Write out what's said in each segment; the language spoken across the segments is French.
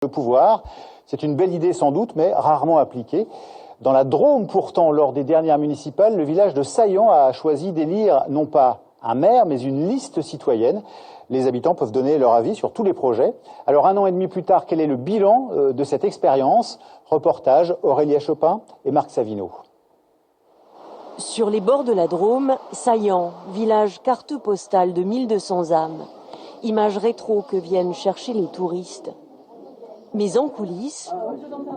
pouvoir. C'est une belle idée sans doute, mais rarement appliquée. Dans la Drôme, pourtant, lors des dernières municipales, le village de Saillant a choisi d'élire non pas un maire, mais une liste citoyenne. Les habitants peuvent donner leur avis sur tous les projets. Alors, 1 an et demi plus tard, quel est le bilan de cette expérience? Reportage Aurélia Chopin et Marc Savino. Sur les bords de la Drôme, Saillant, village carte postale de 1200 âmes. Image rétro que viennent chercher les touristes. Mais en coulisses,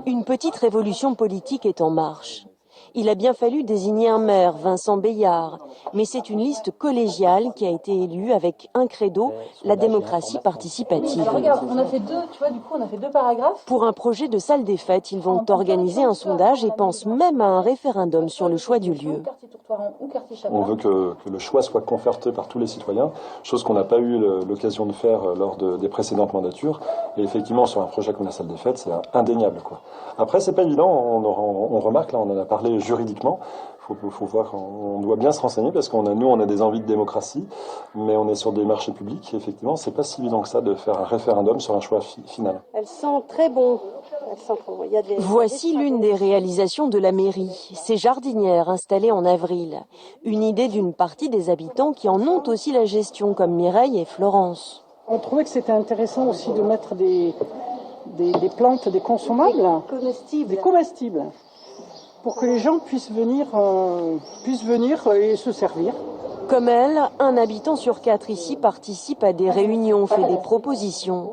une petite révolution politique est en marche. Il a bien fallu désigner un maire, Vincent Bayard, mais c'est une liste collégiale qui a été élue avec un credo, la démocratie participative. Alors regarde, on a fait deux, tu vois, du coup on a fait 2 paragraphes. Pour un projet de salle des fêtes, ils vont organiser un sondage et pensent même à un référendum sur le choix du lieu. On veut que le choix soit conforté par tous les citoyens, chose qu'on n'a pas eu l'occasion de faire lors des précédentes mandatures. Et effectivement, sur un projet comme la salle des fêtes, c'est indéniable, quoi. Après, c'est pas évident, on remarque, là, on en a parlé juridiquement, faut voir, on doit bien se renseigner parce nous, on a des envies de démocratie, mais on est sur des marchés publics, et effectivement, c'est pas si évident que ça de faire un référendum sur un choix final. Elles sont très bonnes. Voici l'une des réalisations de la mairie, ces jardinières installées en avril. Une idée d'une partie des habitants qui en ont aussi la gestion, comme Mireille et Florence. On trouvait que c'était intéressant aussi de mettre des plantes, des consommables, des comestibles, pour que les gens puissent venir et se servir. Comme elle, un habitant sur 4 ici participe à des réunions, fait des propositions.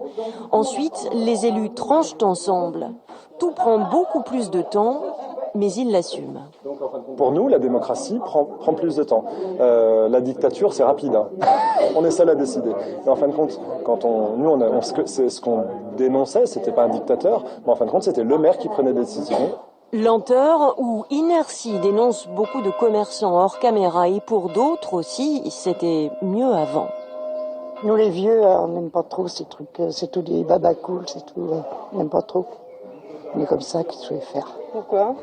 Ensuite, les élus tranchent ensemble. Tout prend beaucoup plus de temps, mais ils l'assument. Pour nous, la démocratie prend plus de temps. La dictature, c'est rapide, hein. On est seul à décider. Mais en fin de compte, c'est ce qu'on dénonçait, c'était pas un dictateur, mais en fin de compte, c'était le maire qui prenait des décisions. Lenteur ou inertie dénonce beaucoup de commerçants hors caméra et pour d'autres aussi, c'était mieux avant. Nous les vieux, on n'aime pas trop ces trucs, c'est tout des babacools, c'est tout, on n'aime pas trop. On est comme ça, qu'est-ce que tu veux faire? Pourquoi?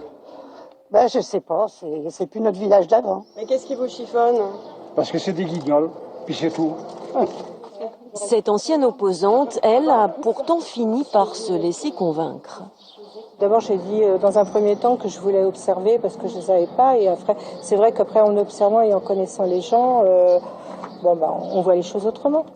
Ben je sais pas, c'est plus notre village d'avant. Mais qu'est-ce qui vous chiffonne? Parce que c'est des guignols, puis c'est tout. Cette ancienne opposante, elle, a pourtant fini par se laisser convaincre. D'abord, j'ai dit dans un premier temps que je voulais observer parce que je ne savais pas. Et après, c'est vrai qu'après, en observant et en connaissant les gens, on voit les choses autrement.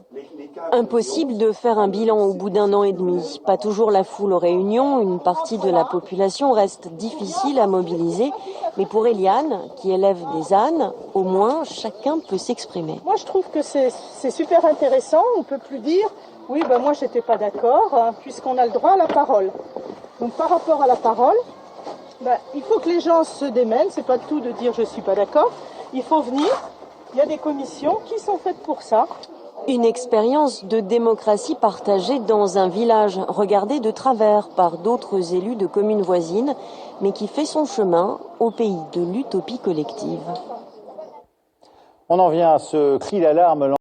Impossible de faire un bilan au bout d'1 an et demi. Pas toujours la foule aux réunions, une partie de la population reste difficile à mobiliser. Mais pour Eliane, qui élève des ânes, au moins chacun peut s'exprimer. Moi, je trouve que c'est super intéressant. On ne peut plus dire, oui, moi, je n'étais pas d'accord, hein, puisqu'on a le droit à la parole. Donc, par rapport à la parole, il faut que les gens se démènent. C'est pas tout de dire je suis pas d'accord. Il faut venir. Il y a des commissions qui sont faites pour ça. Une expérience de démocratie partagée dans un village regardé de travers par d'autres élus de communes voisines, mais qui fait son chemin au pays de l'utopie collective. On en vient à ce cri d'alarme.